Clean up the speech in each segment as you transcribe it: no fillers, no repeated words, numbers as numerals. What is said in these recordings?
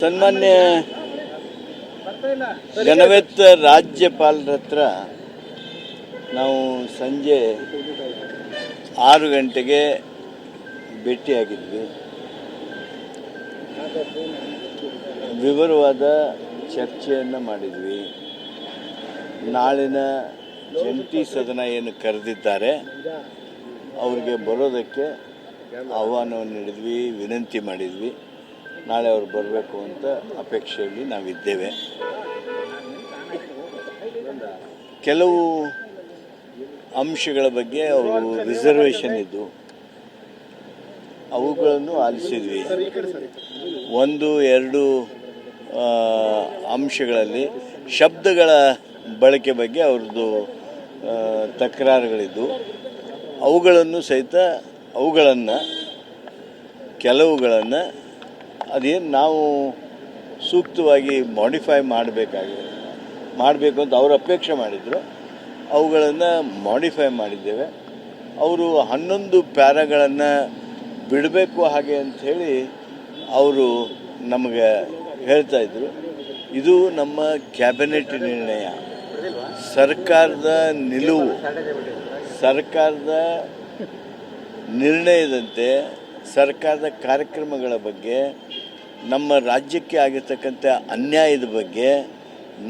ಸನ್ಮಾನ್ಯ ಘನವೆತ್ತ ರಾಜ್ಯಪಾಲರ ಹತ್ರ ನಾವು ಸಂಜೆ 6 ಗಂಟೆಗೆ ಭೇಟಿಯಾಗಿದ್ವಿ. ವಿವರವಾದ ಚರ್ಚೆಯನ್ನು ಮಾಡಿದ್ವಿ. ನಾಳಿನ ಜಂಟಿ ಸದನ ಏನು ಕರೆದಿದ್ದಾರೆ ಅವ್ರಿಗೆ ಬರೋದಕ್ಕೆ ಆಹ್ವಾನವನ್ನು ನೀಡಿದ್ವಿ, ವಿನಂತಿ ಮಾಡಿದ್ವಿ. ನಾಳೆ ಅವರು ಬರಬೇಕು ಅಂತ ಅಪೇಕ್ಷೆಯಲ್ಲಿ ನಾವಿದ್ದೇವೆ. ಕೆಲವು ಅಂಶಗಳ ಬಗ್ಗೆ ಅವರು ರಿಸರ್ವೇಷನ್ ಇದ್ದು ಅವುಗಳನ್ನು ಆಲಿಸಿದ್ವಿ. 1-2 ಅಂಶಗಳಲ್ಲಿ ಶಬ್ದಗಳ ಬಳಕೆ ಬಗ್ಗೆ ಅವ್ರದ್ದು ತಕರಾರುಗಳಿದ್ದು ಕೆಲವುಗಳನ್ನು ಅದೇನು ನಾವು ಸೂಕ್ತವಾಗಿ ಮಾಡಿಫೈ ಮಾಡಬೇಕು ಅಂತ ಅವರು ಅಪೇಕ್ಷೆ ಮಾಡಿದರು. ಅವುಗಳನ್ನು ಮಾಡಿಫೈ ಮಾಡಿದ್ದೇವೆ. ಅವರು 11 ಪ್ಯಾರಾಗಳನ್ನು ಬಿಡಬೇಕು ಹಾಗೆ ಅಂಥೇಳಿ ಅವರು ನಮಗೆ ಹೇಳ್ತಾಯಿದ್ರು. ಇದು ನಮ್ಮ ಕ್ಯಾಬಿನೆಟ್ ನಿರ್ಣಯ, ಸರ್ಕಾರದ ನಿಲುವು, ಸರ್ಕಾರದ ನಿರ್ಣಯದಂತೆ ಸರ್ಕಾರದ ಕಾರ್ಯಕ್ರಮಗಳ ಬಗ್ಗೆ, ನಮ್ಮ ರಾಜ್ಯಕ್ಕೆ ಆಗಿರ್ತಕ್ಕಂಥ ಅನ್ಯಾಯದ ಬಗ್ಗೆ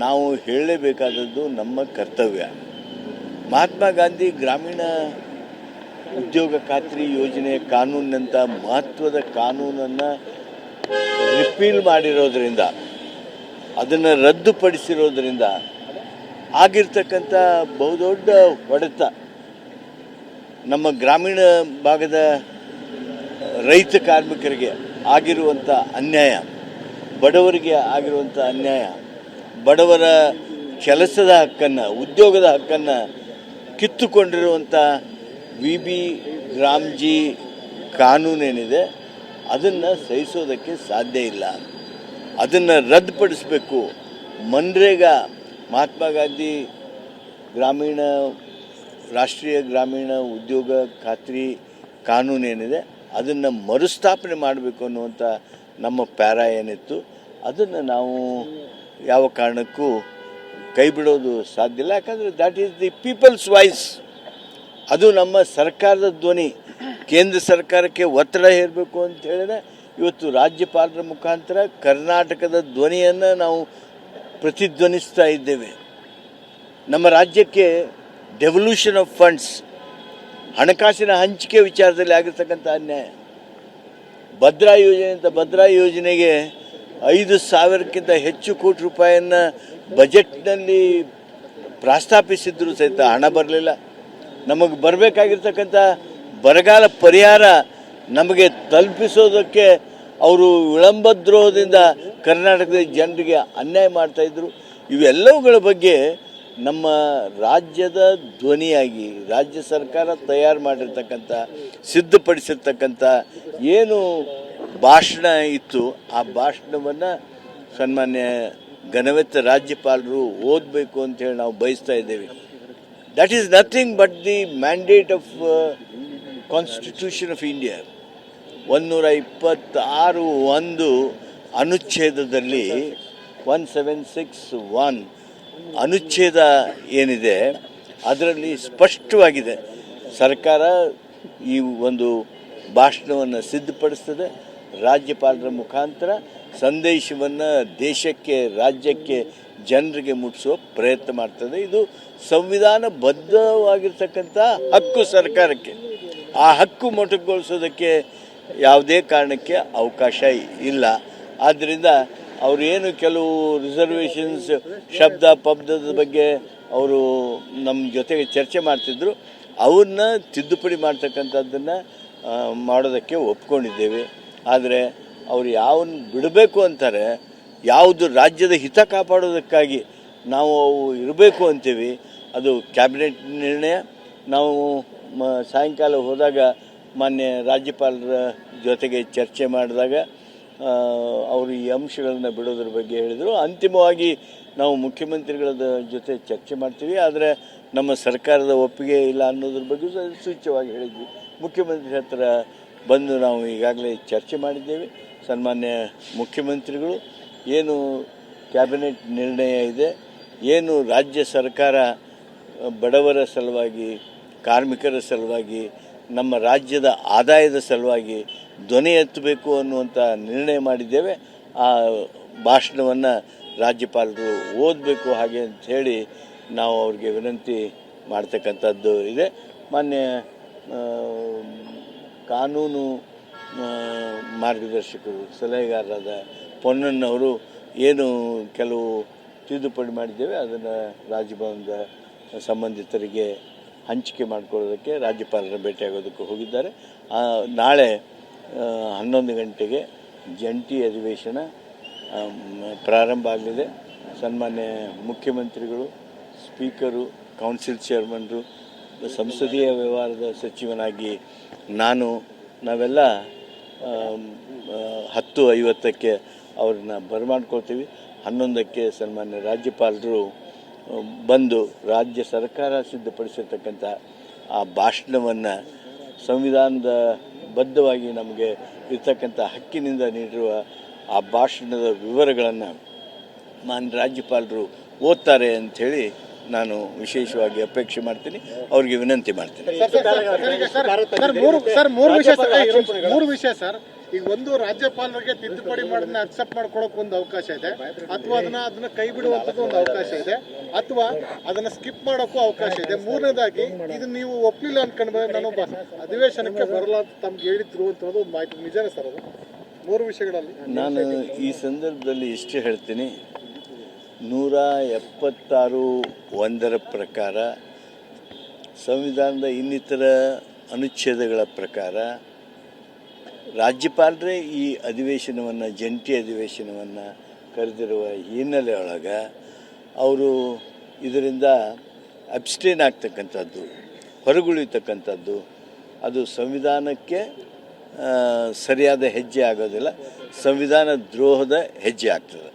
ನಾವು ಹೇಳಲೇಬೇಕಾದದ್ದು ನಮ್ಮ ಕರ್ತವ್ಯ. ಮಹಾತ್ಮ ಗಾಂಧಿ ಗ್ರಾಮೀಣ ಉದ್ಯೋಗ ಖಾತ್ರಿ ಯೋಜನೆ ಕಾನೂನಿನಂಥ ಮಹತ್ವದ ಕಾನೂನನ್ನು ರಿಪೀಲ್ ಮಾಡಿರೋದ್ರಿಂದ, ಅದನ್ನು ರದ್ದುಪಡಿಸಿರೋದ್ರಿಂದ ಆಗಿರ್ತಕ್ಕಂಥ ಬಹುದೊಡ್ಡ ಹೊಡೆತ ನಮ್ಮ ಗ್ರಾಮೀಣ ಭಾಗದ ರೈತ ಕಾರ್ಮಿಕರಿಗೆ ಆಗಿರುವಂಥ ಅನ್ಯಾಯ, ಬಡವರಿಗೆ ಆಗಿರುವಂಥ ಅನ್ಯಾಯ, ಬಡವರ ಕೆಲಸದ ಹಕ್ಕನ್ನು, ಉದ್ಯೋಗದ ಹಕ್ಕನ್ನು ಕಿತ್ತುಕೊಂಡಿರುವಂಥ VB ರಾಮ್ಜಿ ಕಾನೂನೇನಿದೆ ಅದನ್ನು ಸಹಿಸೋದಕ್ಕೆ ಸಾಧ್ಯ ಇಲ್ಲ. ಅದನ್ನು ರದ್ದುಪಡಿಸಬೇಕು. ಮನ್ರೇಗಾ, ಮಹಾತ್ಮ ಗಾಂಧಿ ರಾಷ್ಟ್ರೀಯ ಗ್ರಾಮೀಣ ಉದ್ಯೋಗ ಖಾತ್ರಿ ಕಾನೂನೇನಿದೆ ಅದನ್ನು ಮರುಸ್ಥಾಪನೆ ಮಾಡಬೇಕು ಅನ್ನುವಂಥ ನಮ್ಮ ಪ್ಯಾರಾ ಏನಿತ್ತು ಅದನ್ನು ನಾವು ಯಾವ ಕಾರಣಕ್ಕೂ ಕೈ ಬಿಡೋದು ಸಾಧ್ಯ ಇಲ್ಲ. ಯಾಕಂದರೆ that is the people's voice. ಅದು ನಮ್ಮ ಸರ್ಕಾರದ ಧ್ವನಿ. ಕೇಂದ್ರ ಸರ್ಕಾರಕ್ಕೆ ಒತ್ತಡ ಹೇರಬೇಕು ಅಂತ ಹೇಳಿದ್ರೆ ಇವತ್ತು ರಾಜ್ಯಪಾಲರ ಮುಖಾಂತರ ಕರ್ನಾಟಕದ ಧ್ವನಿಯನ್ನು ನಾವು ಪ್ರತಿಧ್ವನಿಸ್ತಾ ಇದ್ದೇವೆ. ನಮ್ಮ ರಾಜ್ಯಕ್ಕೆ ಡೆವಲ್ಯೂಷನ್ ಆಫ್ ಫಂಡ್ಸ್, ಹಣಕಾಸಿನ ಹಂಚಿಕೆ ವಿಚಾರದಲ್ಲಿ ಆಗಿರ್ತಕ್ಕಂಥ ಅನ್ಯಾಯ, ಭದ್ರಾ ಯೋಜನೆಗೆ 5,000ಕ್ಕಿಂತ ಹೆಚ್ಚು ಕೋಟಿ ರೂಪಾಯಿಯನ್ನು ಬಜೆಟ್ನಲ್ಲಿ ಪ್ರಸ್ತಾಪಿಸಿದ್ರು ಸಹಿತ ಹಣ ಬರಲಿಲ್ಲ. ನಮಗೆ ಬರಬೇಕಾಗಿರ್ತಕ್ಕಂಥ ಬರಗಾಲ ಪರಿಹಾರ ನಮಗೆ ತಲುಪಿಸೋದಕ್ಕೆ ಅವರು ವಿಳಂಬದ್ರೋಹದಿಂದ ಕರ್ನಾಟಕದ ಜನರಿಗೆ ಅನ್ಯಾಯ ಮಾಡ್ತಾಯಿದ್ರು. ಇವೆಲ್ಲವುಗಳ ಬಗ್ಗೆ ನಮ್ಮ ರಾಜ್ಯದ ಧ್ವನಿಯಾಗಿ ರಾಜ್ಯ ಸರ್ಕಾರ ತಯಾರು ಮಾಡಿರ್ತಕ್ಕಂಥ, ಸಿದ್ಧಪಡಿಸಿರ್ತಕ್ಕಂಥ ಏನು ಭಾಷಣ ಇತ್ತು ಆ ಭಾಷಣವನ್ನು ಸನ್ಮಾನ್ಯ ಘನವೆತ್ತ ರಾಜ್ಯಪಾಲರು ಓದಬೇಕು ಅಂತೇಳಿ ನಾವು ಬಯಸ್ತಾ ಇದ್ದೇವೆ. That is nothing but the mandate of constitution of India. 126(1) ಅನುಚ್ಛೇದದಲ್ಲಿ 1761 ಅನುಚ್ಛೇದ ಏನಿದೆ ಅದರಲ್ಲಿ ಸ್ಪಷ್ಟವಾಗಿದೆ, ಸರ್ಕಾರ ಈ ಒಂದು ಭಾಷಣವನ್ನು ಸಿದ್ಧಪಡಿಸ್ತದೆ, ರಾಜ್ಯಪಾಲರ ಮುಖಾಂತರ ಸಂದೇಶವನ್ನು ದೇಶಕ್ಕೆ, ರಾಜ್ಯಕ್ಕೆ, ಜನರಿಗೆ ಮುಟ್ಟಿಸುವ ಪ್ರಯತ್ನ ಮಾಡ್ತದೆ. ಇದು ಸಂವಿಧಾನಬದ್ಧವಾಗಿರ್ತಕ್ಕಂಥ ಹಕ್ಕು ಸರ್ಕಾರಕ್ಕೆ. ಆ ಹಕ್ಕು ಮೊಟಕುಗೊಳಿಸೋದಕ್ಕೆ ಯಾವುದೇ ಕಾರಣಕ್ಕೆ ಅವಕಾಶ ಇಲ್ಲ. ಆದ್ದರಿಂದ ಅವರು ಏನು ಕೆಲವು ರಿಸರ್ವೇಷನ್ಸ್, ಪಬ್ದದ ಬಗ್ಗೆ ಅವರು ನಮ್ಮ ಜೊತೆಗೆ ಚರ್ಚೆ ಮಾಡ್ತಿದ್ರು, ಅವನ್ನ ತಿದ್ದುಪಡಿ ಮಾಡ್ತಕ್ಕಂಥದ್ದನ್ನು ಮಾಡೋದಕ್ಕೆ ಒಪ್ಕೊಂಡಿದ್ದೇವೆ. ಆದರೆ ಅವರು ಯಾವನ್ನು ಬಿಡಬೇಕು ಅಂತಾರೆ, ಯಾವುದು ರಾಜ್ಯದ ಹಿತ ಕಾಪಾಡೋದಕ್ಕಾಗಿ ನಾವು ಅವು ಇರಬೇಕು ಅಂತೀವಿ, ಅದು ಕ್ಯಾಬಿನೆಟ್ ನಿರ್ಣಯ. ನಾವು ಸಾಯಂಕಾಲ ಹೋದಾಗ ಮಾನ್ಯ ರಾಜ್ಯಪಾಲರ ಜೊತೆಗೆ ಚರ್ಚೆ ಮಾಡಿದಾಗ ಅವರು ಈ ಅಂಶಗಳನ್ನು ಬಿಡೋದ್ರ ಬಗ್ಗೆ ಹೇಳಿದರು. ಅಂತಿಮವಾಗಿ ನಾವು ಮುಖ್ಯಮಂತ್ರಿಗಳ ಜೊತೆ ಚರ್ಚೆ ಮಾಡ್ತೀವಿ, ಆದರೆ ನಮ್ಮ ಸರ್ಕಾರದ ಒಪ್ಪಿಗೆ ಇಲ್ಲ ಅನ್ನೋದ್ರ ಬಗ್ಗೆ ಸೂಚ್ಯವಾಗಿ ಹೇಳಿದ್ವಿ. ಮುಖ್ಯಮಂತ್ರಿ ಹತ್ರ ಬಂದು ನಾವು ಈಗಾಗಲೇ ಚರ್ಚೆ ಮಾಡಿದ್ದೇವೆ. ಸನ್ಮಾನ್ಯ ಮುಖ್ಯಮಂತ್ರಿಗಳು ಏನು ಕ್ಯಾಬಿನೆಟ್ ನಿರ್ಣಯ ಇದೆ, ಏನು ರಾಜ್ಯ ಸರ್ಕಾರ ಬಡವರ ಸಲುವಾಗಿ, ಕಾರ್ಮಿಕರ ಸಲುವಾಗಿ, ನಮ್ಮ ರಾಜ್ಯದ ಆದಾಯದ ಸಲುವಾಗಿ ಧ್ವನಿ ಎತ್ತಬೇಕು ಅನ್ನುವಂಥ ನಿರ್ಣಯ ಮಾಡಿದ್ದೇವೆ. ಆ ಭಾಷಣವನ್ನು ರಾಜ್ಯಪಾಲರು ಓದಬೇಕು ಹಾಗೆ ಅಂಥೇಳಿ ನಾವು ಅವ್ರಿಗೆ ವಿನಂತಿ ಮಾಡ್ತಕ್ಕಂಥದ್ದು ಇದೆ. ಮಾನ್ಯ ಕಾನೂನು ಮಾರ್ಗದರ್ಶಕರು, ಸಲಹೆಗಾರರಾದ ಪೊನ್ನಣ್ಣವರು ಏನು ಕೆಲವು ತಿದ್ದುಪಡಿ ಮಾಡಿದ್ದೇವೆ ಅದನ್ನು ರಾಜಭವನದ ಸಂಬಂಧಿತರಿಗೆ ಹಂಚಿಕೆ ಮಾಡಿಕೊಳ್ಳೋದಕ್ಕೆ ರಾಜ್ಯಪಾಲರ ಭೇಟಿಯಾಗೋದಕ್ಕೆ ಹೋಗಿದ್ದಾರೆ. ನಾಳೆ 11 ಗಂಟೆಗೆ ಜಂಟಿ ಅಧಿವೇಶನ ಪ್ರಾರಂಭ ಆಗಲಿದೆ. ಸನ್ಮಾನ್ಯ ಮುಖ್ಯಮಂತ್ರಿಗಳು, ಸ್ಪೀಕರು, ಕೌನ್ಸಿಲ್ ಚೇರ್ಮನ್ರು, ಸಂಸದೀಯ ವ್ಯವಹಾರದ ಸಚಿವನಾಗಿ ನಾವೆಲ್ಲ 10:50ಕ್ಕೆ ಅವ್ರನ್ನ ಬರಮಾಡ್ಕೊಳ್ತೀವಿ. 11ಕ್ಕೆ ಸನ್ಮಾನ್ಯ ರಾಜ್ಯಪಾಲರು ಬಂದು ರಾಜ್ಯ ಸರ್ಕಾರ ಸಿದ್ಧಪಡಿಸಿರ್ತಕ್ಕಂಥ ಆ ಭಾಷಣವನ್ನು ಸಂವಿಧಾನದ ಬದ್ಧವಾಗಿ ನಮಗೆ ಇರ್ತಕ್ಕಂಥ ಹಕ್ಕಿನಿಂದ ನೀಡಿರುವ ಆ ಭಾಷಣದ ವಿವರಗಳನ್ನು ಮಾನ್ಯ ರಾಜ್ಯಪಾಲರು ಓದ್ತಾರೆ ಅಂಥೇಳಿ ನಾನು ವಿಶೇಷವಾಗಿ ಅಪೇಕ್ಷೆ ಮಾಡ್ತೀನಿ, ಅವ್ರಿಗೆ ವಿನಂತಿ ಮಾಡ್ತೀನಿ. ಮೂರು ವಿಷಯ ಸರ್. ಈಗ ಒಂದು, ರಾಜ್ಯಪಾಲರಿಗೆ ತಿದ್ದುಪಡಿ ಮಾಡೋದನ್ನ ಅಕ್ಸೆಪ್ಟ್ ಮಾಡ್ಕೊಳ್ಳೋಕೆ ಒಂದು ಅವಕಾಶ ಇದೆ, ಅಥವಾ ಅದನ್ನ ಕೈ ಬಿಡುವಂಥದ್ದು ಒಂದು ಅವಕಾಶ ಇದೆ, ಅಥವಾ ಅದನ್ನ ಸ್ಕಿಪ್ ಮಾಡೋಕ್ಕೂ ಅವಕಾಶ ಇದೆ. ಮೂರನೇದಾಗಿ ಇದನ್ನ ನೀವು ಒಪ್ಪಲಿಲ್ಲ ಅನ್ಕೊಂಡ್ರೆ ನಾನು ಅಧಿವೇಶನಕ್ಕೆ ಬರಲ್ಲ ಅಂತ ತಮ್ಗೆ ಹೇಳಿದ್ರು ಅಂತ ಒಂದು ಮಾಹಿತಿ ನಿಜನೇ ಸರ್? ಅದು ಮೂರು ವಿಷಯಗಳಲ್ಲಿ ನಾನು ಈ ಸಂದರ್ಭದಲ್ಲಿ ಇಷ್ಟು ಹೇಳ್ತೀನಿ. 176(1) ಪ್ರಕಾರ, ಸಂವಿಧಾನದ ಇನ್ನಿತರ ಅನುಚ್ಛೇದಗಳ ಪ್ರಕಾರ ರಾಜ್ಯಪಾಲರೇ ಈ ಅಧಿವೇಶನವನ್ನು, ಜಂಟಿ ಅಧಿವೇಶನವನ್ನು ಕರೆದಿರುವ ಹಿನ್ನೆಲೆ ಒಳಗೆ ಅವರು ಇದರಿಂದ ಅಬ್ಸ್ಟೇನ್ ಆಗ್ತಕ್ಕಂಥದ್ದು, ಹೊರಗುಳಿತಕ್ಕಂಥದ್ದು, ಅದು ಸಂವಿಧಾನಕ್ಕೆ ಸರಿಯಾದ ಹೆಜ್ಜೆ ಆಗೋದಿಲ್ಲ, ಸಂವಿಧಾನ ದ್ರೋಹದ ಹೆಜ್ಜೆ ಆಗ್ತದೆ.